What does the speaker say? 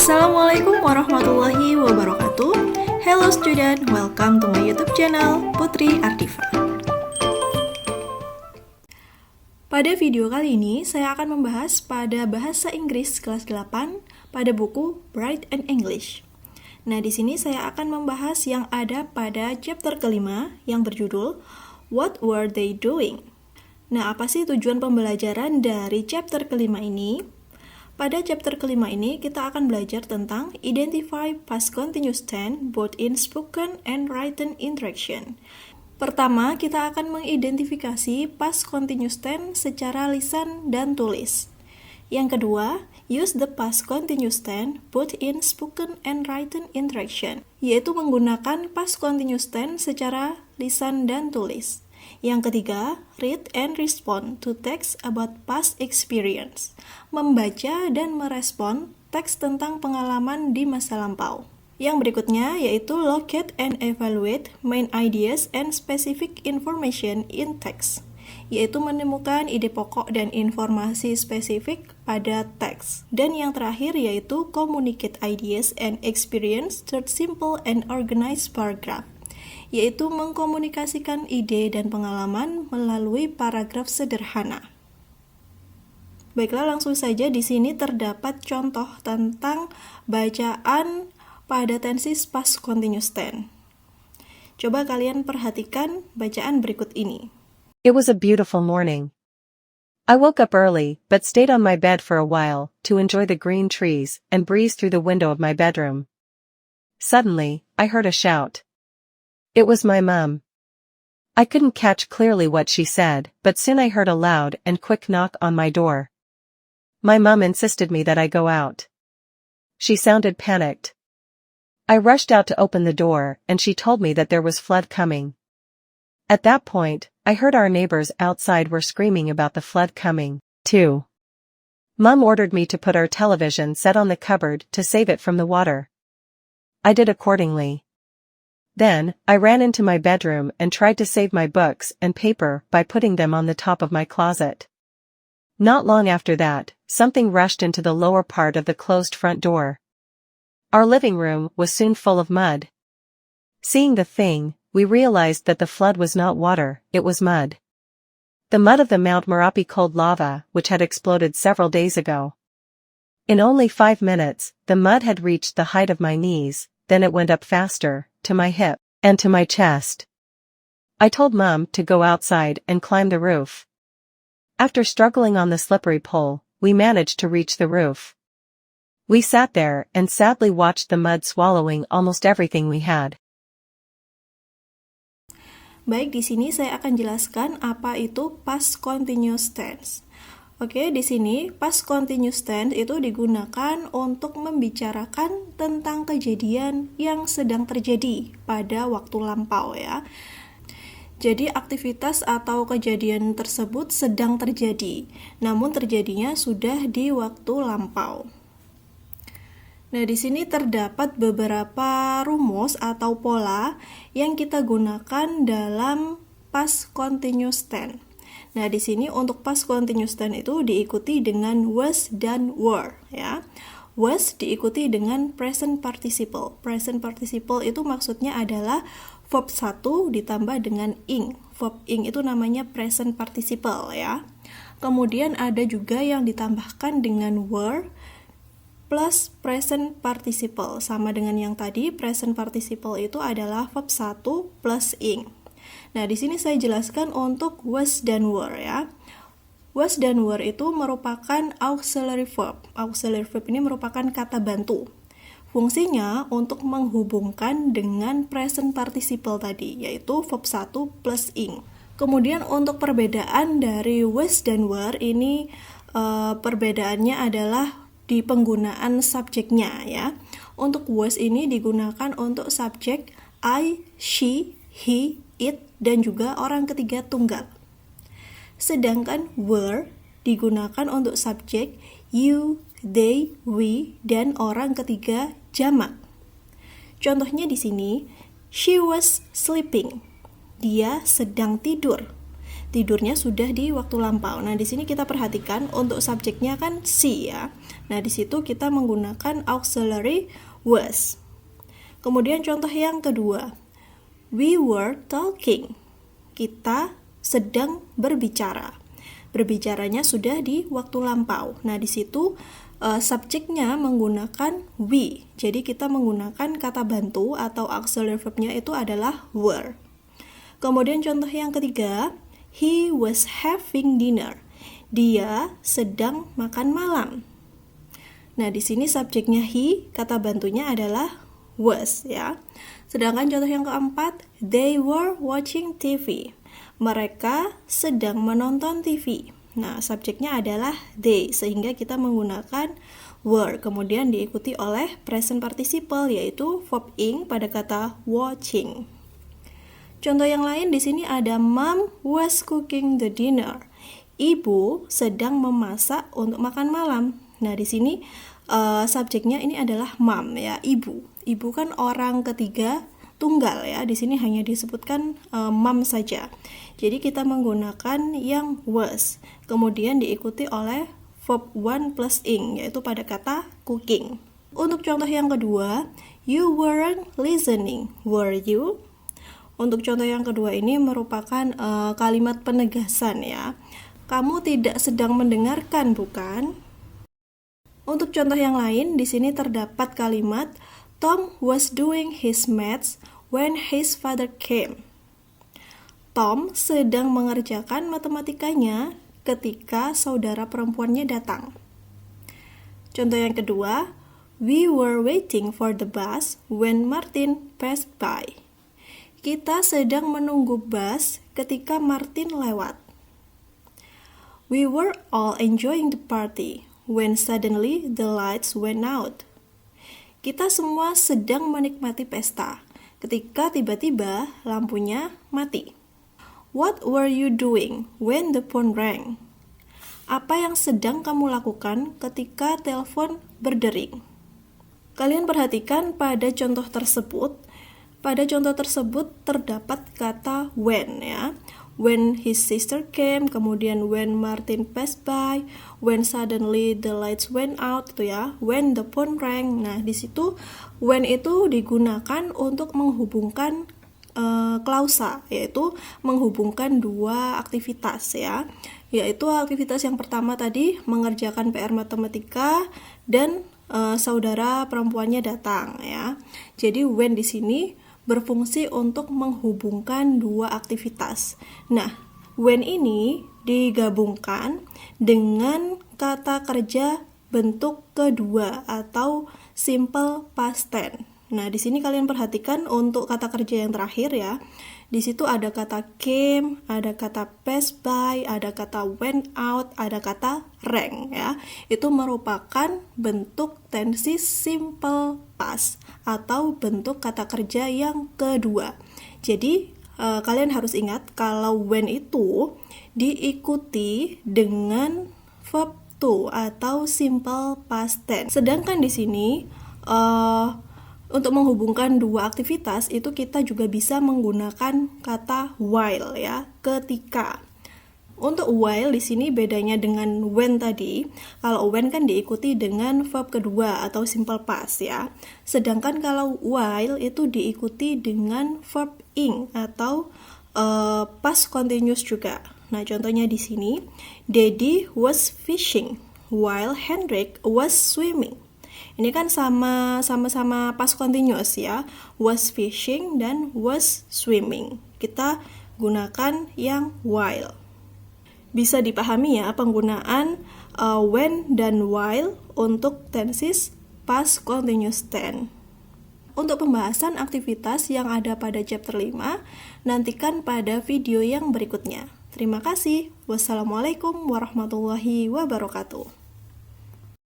Assalamualaikum warahmatullahi wabarakatuh. Hello student, welcome to my YouTube channel Putri Ardifa. Pada video kali ini, saya akan membahas pada bahasa Inggris kelas 8 pada buku Bright and English. Nah, di sini saya akan membahas yang ada pada chapter kelima yang berjudul What Were They Doing? Nah, apa sih tujuan pembelajaran dari chapter kelima ini? Pada chapter kelima ini, kita akan belajar tentang Identify Past Continuous Tense both in spoken and written interaction. Pertama, kita akan mengidentifikasi past continuous tense secara lisan dan tulis. Yang kedua, use the past continuous tense both in spoken and written interaction, yaitu menggunakan past continuous tense secara lisan dan tulis. Yang ketiga, read and respond to text about past experience, membaca dan merespon teks tentang pengalaman di masa lampau. Yang berikutnya yaitu locate and evaluate main ideas and specific information in text, yaitu menemukan ide pokok dan informasi spesifik pada teks. Dan yang terakhir yaitu communicate ideas and experience through simple and organized paragraph, yaitu mengkomunikasikan ide dan pengalaman melalui paragraf sederhana. Baiklah, langsung saja di sini terdapat contoh tentang bacaan pada tenses past continuous tense. Coba kalian perhatikan bacaan berikut ini. It was a beautiful morning. I woke up early, but stayed on my bed for a while, to enjoy the green trees and breeze through the window of my bedroom. Suddenly, I heard a shout. It was my mum. I couldn't catch clearly what she said, but soon I heard a loud and quick knock on my door. My mum insisted me that I go out. She sounded panicked. I rushed out to open the door, and she told me that there was flood coming. At that point, I heard our neighbors outside were screaming about the flood coming, too. Mum ordered me to put our television set on the cupboard to save it from the water. I did accordingly. Then, I ran into my bedroom and tried to save my books and paper by putting them on the top of my closet. Not long after that, something rushed into the lower part of the closed front door. Our living room was soon full of mud. Seeing the thing, we realized that the flood was not water, it was mud. The mud of the Mount Merapi cold lava, which had exploded several days ago. In only 5 minutes, the mud had reached the height of my knees, then it went up faster, to my hip, and to my chest. I told Mum to go outside and climb the roof. After struggling on the slippery pole, we managed to reach the roof. We sat there and sadly watched the mud swallowing almost everything we had. Baik, di sini saya akan jelaskan apa itu past continuous tense. Oke, di sini past continuous tense itu digunakan untuk membicarakan tentang kejadian yang sedang terjadi pada waktu lampau ya. Jadi aktivitas atau kejadian tersebut sedang terjadi, namun terjadinya sudah di waktu lampau. Nah, di sini terdapat beberapa rumus atau pola yang kita gunakan dalam past continuous tense. Nah, di sini untuk past continuous tense itu diikuti dengan was dan were ya. Was diikuti dengan present participle. Present participle itu maksudnya adalah verb 1 ditambah dengan ing. Verb ing itu namanya present participle ya. Kemudian ada juga yang ditambahkan dengan were plus present participle. Sama dengan yang tadi, present participle itu adalah verb 1 plus ing. Nah, di sini saya jelaskan untuk was dan were ya. Was dan were itu merupakan auxiliary verb. Auxiliary verb ini merupakan kata bantu. Fungsinya untuk menghubungkan dengan present participle tadi, yaitu verb 1 plus ing. Kemudian untuk perbedaan dari was dan were ini, perbedaannya adalah di penggunaan subjeknya ya. Untuk was ini digunakan untuk subjek I, she, he, it, dan juga orang ketiga tunggal. Sedangkan were digunakan untuk subjek you, they, we, dan orang ketiga jamak. Contohnya di sini, she was sleeping. Dia sedang tidur. tidurnya sudah di waktu lampau. Nah, di sini kita perhatikan untuk subjeknya kan she ya. Nah, di situ kita menggunakan auxiliary was. Kemudian contoh yang kedua, we were talking. Kita sedang berbicara. Berbicaranya sudah di waktu lampau. Nah, di situ subjeknya menggunakan we. Jadi kita menggunakan kata bantu atau auxiliary verbnya itu adalah were. Kemudian contoh yang ketiga, he was having dinner. Dia sedang makan malam. Nah, di sini subjeknya he, kata bantunya adalah was ya. Sedangkan contoh yang keempat, they were watching TV. Mereka sedang menonton TV. Nah, subjeknya adalah they, sehingga kita menggunakan were, kemudian diikuti oleh present participle, yaitu verb ing pada kata watching. Contoh yang lain di sini ada mom was cooking the dinner. Ibu sedang memasak untuk makan malam. Nah, di sini subjeknya ini adalah mom ya, ibu. Ibu kan orang ketiga tunggal ya. Di sini hanya disebutkan mom saja. Jadi kita menggunakan yang was, kemudian diikuti oleh verb one plus ing, yaitu pada kata cooking. Untuk contoh yang kedua, you weren't listening, were you? Untuk contoh yang kedua ini merupakan kalimat penegasan ya. Kamu tidak sedang mendengarkan, bukan? Untuk contoh yang lain, di sini terdapat kalimat Tom was doing his maths when his father came. Tom sedang mengerjakan matematikanya ketika saudara perempuannya datang. Contoh yang kedua, we were waiting for the bus when Martin passed by. Kita sedang menunggu bus ketika Martin lewat. We were all enjoying the party when suddenly the lights went out. Kita semua sedang menikmati pesta ketika tiba-tiba lampunya mati. What were you doing when the phone rang? Apa yang sedang kamu lakukan ketika telepon berdering? Kalian perhatikan pada contoh tersebut. Pada contoh tersebut terdapat kata when ya. When his sister came, kemudian when Martin passed by, when suddenly the lights went out, itu ya, when the phone rang. Nah, di situ when itu digunakan untuk menghubungkan klausa, yaitu menghubungkan dua aktivitas ya. Yaitu aktivitas yang pertama tadi mengerjakan PR matematika dan saudara perempuannya datang ya. Jadi when di sini berfungsi untuk menghubungkan dua aktivitas. Nah, when ini digabungkan dengan kata kerja bentuk kedua atau simple past tense. Nah, di sini kalian perhatikan untuk kata kerja yang terakhir ya. Di situ ada kata came, ada kata pass by, ada kata went out, ada kata rang ya. Itu merupakan bentuk tensi simple past atau bentuk kata kerja yang kedua. Jadi kalian harus ingat kalau when itu diikuti dengan verb to atau simple past tense. Sedangkan di sini untuk menghubungkan dua aktivitas itu kita juga bisa menggunakan kata while ya, ketika. Untuk while di sini bedanya dengan when tadi. Kalau when kan diikuti dengan verb kedua atau simple past ya. Sedangkan kalau while itu diikuti dengan verb ing atau past continuous juga. Nah, contohnya di sini, Daddy was fishing while Hendrik was swimming. Ini kan sama-sama past continuous ya, was fishing dan was swimming. Kita gunakan yang while. Bisa dipahami ya penggunaan when dan while untuk tenses past continuous tense. Untuk pembahasan aktivitas yang ada pada chapter 5, nantikan pada video yang berikutnya. Terima kasih. Wassalamualaikum warahmatullahi wabarakatuh.